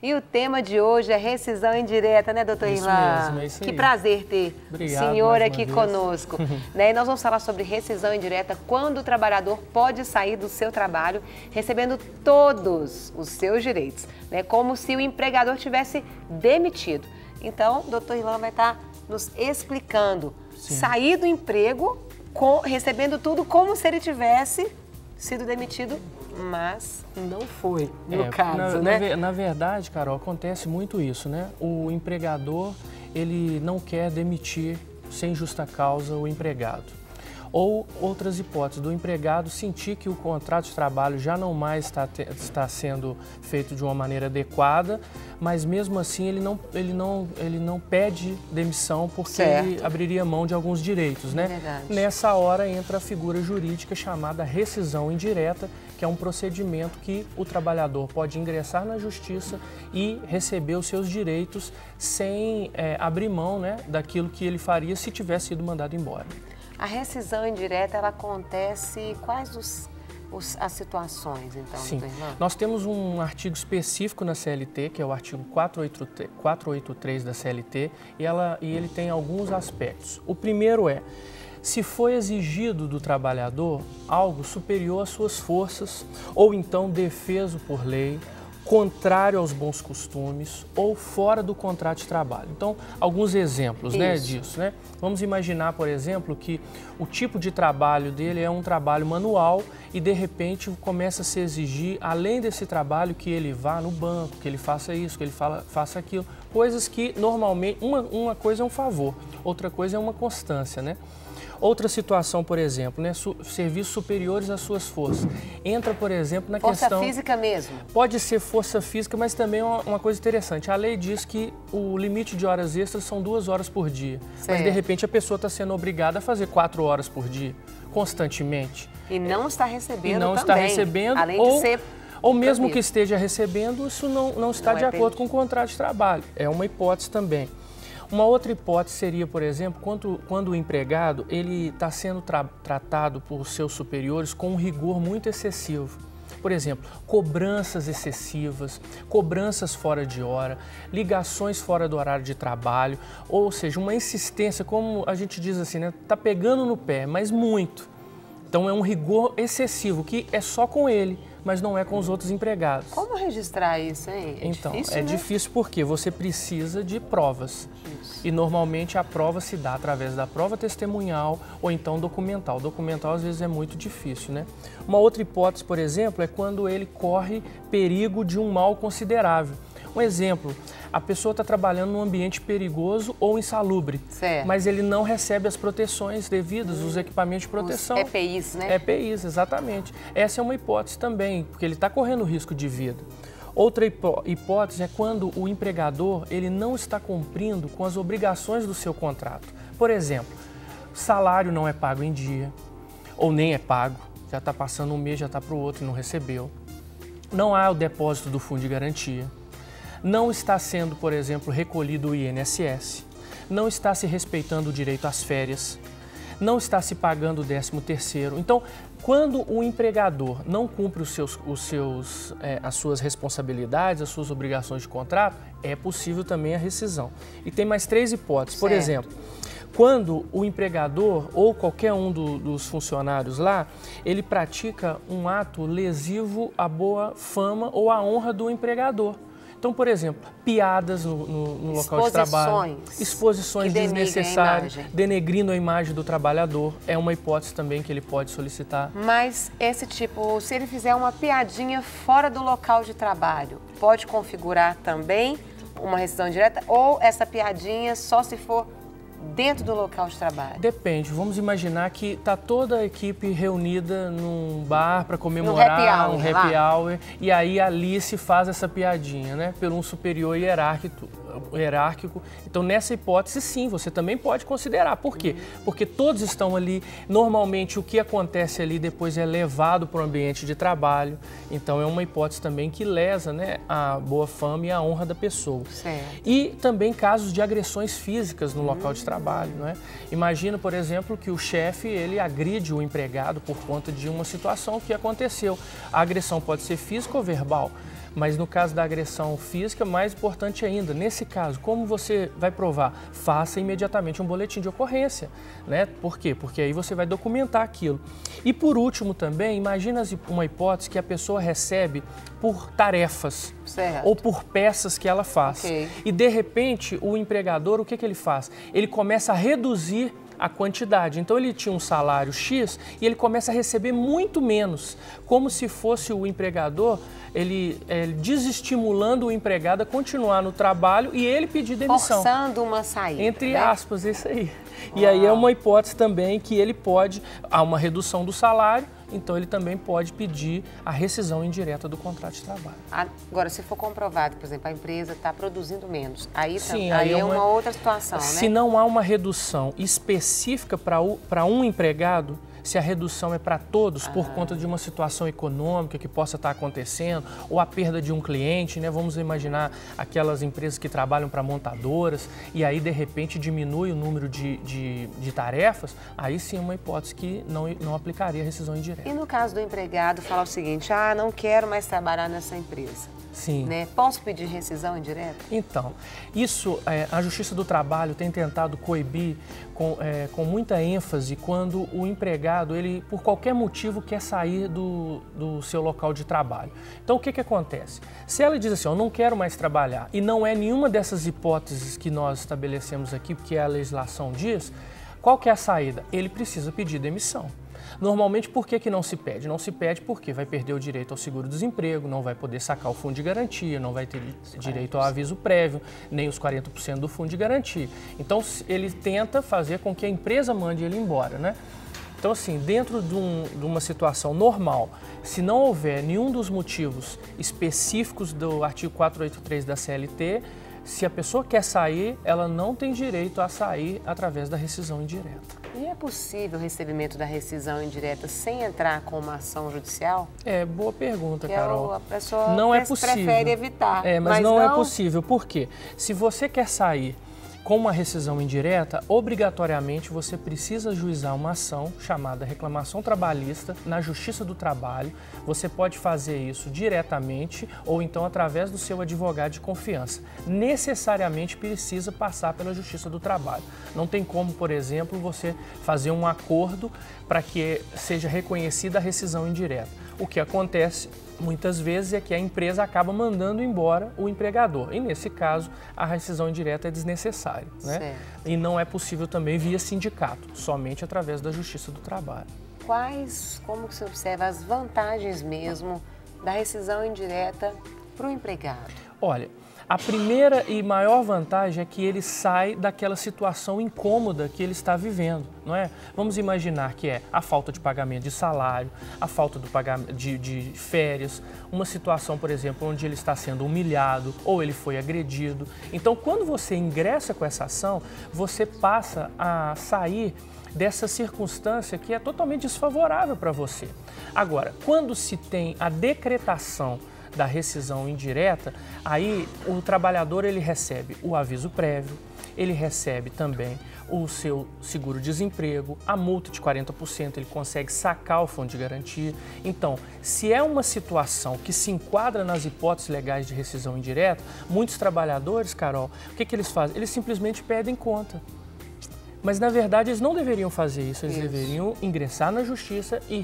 E o tema de hoje é rescisão indireta, né, doutor Irlan? Isso mesmo, é isso aí. Que prazer ter Obrigado, o senhor mais uma aqui vez. conosco. Né? E nós vamos falar sobre rescisão indireta, quando o trabalhador pode sair do seu trabalho recebendo todos os seus direitos, né? Como se o empregador tivesse demitido. Então, o doutor Irlan vai estar nos explicando. Sim. Sair do emprego recebendo tudo como se ele tivesse sido demitido, mas não foi, no caso, né? Na verdade, Carol, acontece muito isso, né? O empregador, ele não quer demitir sem justa causa o empregado. Ou outras hipóteses, do empregado sentir que o contrato de trabalho já não mais está sendo feito de uma maneira adequada, mas mesmo assim ele não pede demissão porque ele abriria mão de alguns direitos, né? Verdade. Nessa hora entra a figura jurídica chamada rescisão indireta, que é um procedimento que o trabalhador pode ingressar na justiça e receber os seus direitos sem abrir mão, né, daquilo que ele faria se tivesse sido mandado embora. A rescisão indireta, ela acontece quais as situações, então, Sim, doutor Irlan? nós temos um artigo específico na CLT, que é o artigo 483 da CLT, e ele tem alguns aspectos. O primeiro é, se foi exigido do trabalhador algo superior às suas forças, ou então defeso por lei, contrário aos bons costumes ou fora do contrato de trabalho. Então, alguns exemplos, né, disso, né? Vamos imaginar, por exemplo, que o tipo de trabalho dele é um trabalho manual e, de repente, começa a se exigir, além desse trabalho, que ele vá no banco, que ele faça isso, que ele faça aquilo. Coisas que, normalmente, uma coisa é um favor, outra coisa é uma constância, né? Outra situação, por exemplo, né, serviços superiores às suas forças. Entra, por exemplo, na questão... Força física mesmo? Pode ser força física, mas também é uma coisa interessante. A lei diz que o limite de horas extras são 2 horas por dia. Certo. Mas, de repente, a pessoa está sendo obrigada a fazer 4 horas por dia, constantemente. E não está recebendo E não também, está recebendo, além de ser... Ou mesmo que esteja recebendo, isso não está de acordo com o contrato de trabalho. É uma hipótese também. Uma outra hipótese seria, por exemplo, quando o empregado está sendo tratado por seus superiores com um rigor muito excessivo. Por exemplo, cobranças excessivas, cobranças fora de hora, ligações fora do horário de trabalho, ou seja, uma insistência, como a gente diz assim, né? Tá pegando no pé, mas muito. Então é um rigor excessivo, que é só com ele, mas não é com os outros empregados. Como registrar isso, hein? Então, difícil, é né? difícil porque você precisa de provas. Isso. E normalmente a prova se dá através da prova testemunhal ou então documental. Documental às vezes é muito difícil, né? Uma outra hipótese, por exemplo, é quando ele corre perigo de um mal considerável. Um exemplo, a pessoa está trabalhando num ambiente perigoso ou insalubre, mas ele não recebe as proteções devidas, os equipamentos de proteção. Os EPIs, né? EPIs, exatamente. Essa é uma hipótese também, porque ele está correndo risco de vida. Outra hipótese é quando o empregador ele não está cumprindo com as obrigações do seu contrato. Por exemplo, salário não é pago em dia, ou nem é pago, já está passando um mês, já está para o outro e não recebeu. Não há o depósito do fundo de garantia. Não está sendo, por exemplo, recolhido o INSS, não está se respeitando o direito às férias, não está se pagando o 13º. Então, quando o empregador não cumpre as suas responsabilidades, as suas obrigações de contrato, é possível também a rescisão. E tem mais 3 hipóteses. Por exemplo, quando o empregador ou qualquer um dos funcionários lá, ele pratica um ato lesivo à boa fama ou à honra do empregador. Então, por exemplo, piadas no local de trabalho, exposições desnecessárias, denegrindo a imagem do trabalhador, é uma hipótese também que ele pode solicitar. Mas esse tipo, se ele fizer uma piadinha fora do local de trabalho, pode configurar também uma rescisão direta ou essa piadinha só se for dentro do local de trabalho? Depende. Vamos imaginar que está toda a equipe reunida num bar para comemorar um happy hour e aí ali se faz essa piadinha, né? Por um superior hierárquico. Então, nessa hipótese, sim, você também pode considerar. Por quê? Porque todos estão ali. Normalmente, o que acontece ali depois é levado para o ambiente de trabalho. Então, é uma hipótese também que lesa, né, a boa fama e a honra da pessoa. Certo. E também casos de agressões físicas no local de trabalho, não é? Imagina, por exemplo, que o chefe ele agride o empregado por conta de uma situação que aconteceu. A agressão pode ser física ou verbal. Mas no caso da agressão física, mais importante ainda, nesse caso, como você vai provar? Faça imediatamente um boletim de ocorrência, né? Por quê? Porque aí você vai documentar aquilo. E por último também, imagina uma hipótese que a pessoa recebe por tarefas, certo, ou por peças que ela faz. Okay. E de repente o empregador, o que ele faz? Ele começa a reduzir a quantidade. Então ele tinha um salário X e ele começa a receber muito menos, como se fosse o empregador, ele desestimulando o empregado a continuar no trabalho e ele pedir demissão. Forçando uma saída. Entre aspas, isso aí. E aí é uma hipótese também que ele pode, há uma redução do salário, então ele também pode pedir a rescisão indireta do contrato de trabalho. Agora, se for comprovado, por exemplo, a empresa está produzindo menos, aí, sim, aí é uma outra situação, né? Se não há uma redução específica para um empregado, se a redução é para todos por conta de uma situação econômica que possa estar acontecendo, ou a perda de um cliente, né? Vamos imaginar aquelas empresas que trabalham para montadoras e aí de repente diminui o número de tarefas, aí sim é uma hipótese que não aplicaria a rescisão indireta. E no caso do empregado falar o seguinte, não quero mais trabalhar nessa empresa. Sim. Né? Posso pedir rescisão indireta? Então, isso a Justiça do Trabalho tem tentado coibir com muita ênfase quando o empregado, ele por qualquer motivo quer sair do seu local de trabalho. Então, o que acontece? Se ela diz assim, eu não quero mais trabalhar, e não é nenhuma dessas hipóteses que nós estabelecemos aqui, porque a legislação diz, qual que é a saída? Ele precisa pedir demissão. Normalmente, por que não se pede? Não se pede porque vai perder o direito ao seguro-desemprego, não vai poder sacar o fundo de garantia, não vai ter direito ao aviso prévio, nem os 40% do fundo de garantia. Então, ele tenta fazer com que a empresa mande ele embora, né? Então, assim, dentro de uma situação normal, se não houver nenhum dos motivos específicos do artigo 483 da CLT, se a pessoa quer sair, ela não tem direito a sair através da rescisão indireta. E é possível o recebimento da rescisão indireta sem entrar com uma ação judicial? Boa pergunta, Carol. A pessoa não é possível. Prefere evitar. Mas não é possível. Por quê? Se você quer sair com uma rescisão indireta, obrigatoriamente você precisa ajuizar uma ação chamada reclamação trabalhista na Justiça do Trabalho. Você pode fazer isso diretamente ou então através do seu advogado de confiança. Necessariamente precisa passar pela Justiça do Trabalho. Não tem como, por exemplo, você fazer um acordo para que seja reconhecida a rescisão indireta. O que acontece muitas vezes é que a empresa acaba mandando embora o empregador. E nesse caso, a rescisão indireta é desnecessária, né? E não é possível também via sindicato, somente através da Justiça do Trabalho. Como que você observa as vantagens mesmo da rescisão indireta para o empregado? Olha, a primeira e maior vantagem é que ele sai daquela situação incômoda que ele está vivendo, não é? Vamos imaginar que é a falta de pagamento de salário, a falta do pagamento de férias, uma situação, por exemplo, onde ele está sendo humilhado ou ele foi agredido. Então, quando você ingressa com essa ação, você passa a sair dessa circunstância que é totalmente desfavorável para você. Agora, quando se tem a decretação da rescisão indireta, aí o trabalhador ele recebe o aviso prévio, ele recebe também o seu seguro-desemprego, a multa de 40%, ele consegue sacar o fundo de garantia. Então, se é uma situação que se enquadra nas hipóteses legais de rescisão indireta, muitos trabalhadores, Carol, o que eles fazem? Eles simplesmente pedem conta. Mas, na verdade, eles não deveriam fazer isso, eles deveriam ingressar na justiça e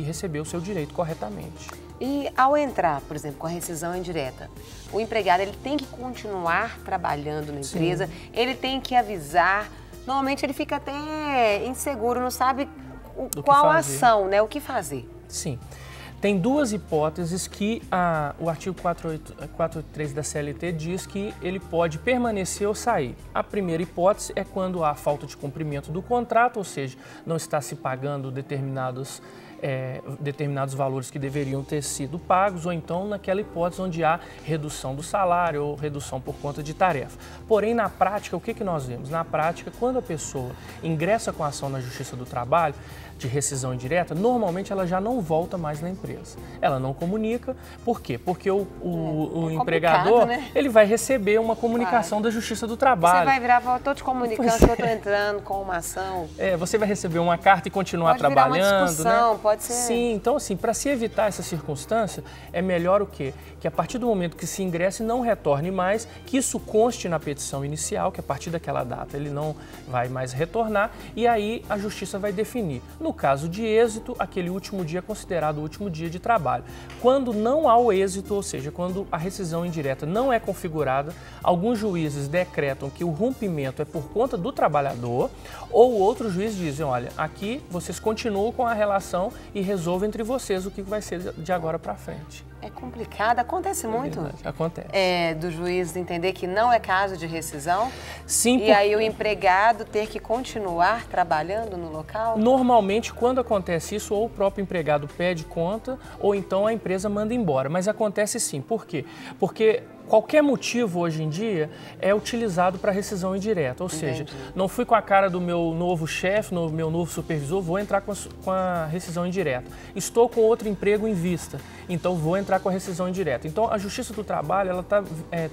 receber o seu direito corretamente. E ao entrar, por exemplo, com a rescisão indireta, o empregado ele tem que continuar trabalhando na empresa, ele tem que avisar, normalmente ele fica até inseguro, não sabe qual ação, né, o que fazer. Sim. Tem duas hipóteses que o artigo 483 da CLT diz que ele pode permanecer ou sair. A primeira hipótese é quando há falta de cumprimento do contrato, ou seja, não está se pagando determinados valores que deveriam ter sido pagos, ou então naquela hipótese onde há redução do salário ou redução por conta de tarefa. Porém, na prática, o que nós vemos? Na prática, quando a pessoa ingressa com a ação na Justiça do Trabalho, de rescisão indireta, normalmente ela já não volta mais na empresa. Ela não comunica. Por quê? Porque o empregador, né? ele vai receber uma comunicação da Justiça do Trabalho. Você vai virar, estou te comunicando que eu estou entrando com uma ação. Você vai receber uma carta e continuar pode trabalhando, virar uma discussão, né? Pode ser. Sim, então assim, para se evitar essa circunstância, é melhor o quê? Que a partir do momento que se ingresse, não retorne mais, que isso conste na petição inicial, que a partir daquela data ele não vai mais retornar, e aí a Justiça vai definir. No caso de êxito, aquele último dia é considerado o último dia de trabalho. Quando não há o êxito, ou seja, quando a rescisão indireta não é configurada, alguns juízes decretam que o rompimento é por conta do trabalhador, ou outros juízes dizem, olha, aqui vocês continuam com a relação e resolvem entre vocês o que vai ser de agora para frente. É complicado, acontece muito. Acontece. Do juiz entender que não é caso de rescisão. Sim. E aí o empregado ter que continuar trabalhando no local? Normalmente, quando acontece isso, ou o próprio empregado pede conta, ou então a empresa manda embora. Mas acontece sim. Por quê? Porque qualquer motivo hoje em dia é utilizado para rescisão indireta. Ou seja, não fui com a cara do meu novo chefe, meu novo supervisor, vou entrar com a rescisão indireta. Estou com outro emprego em vista, então vou entrar com a rescisão indireta. Então a Justiça do Trabalho ela está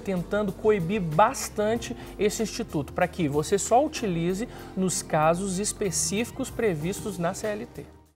tentando coibir bastante esse instituto para que você só utilize nos casos específicos previstos na CLT.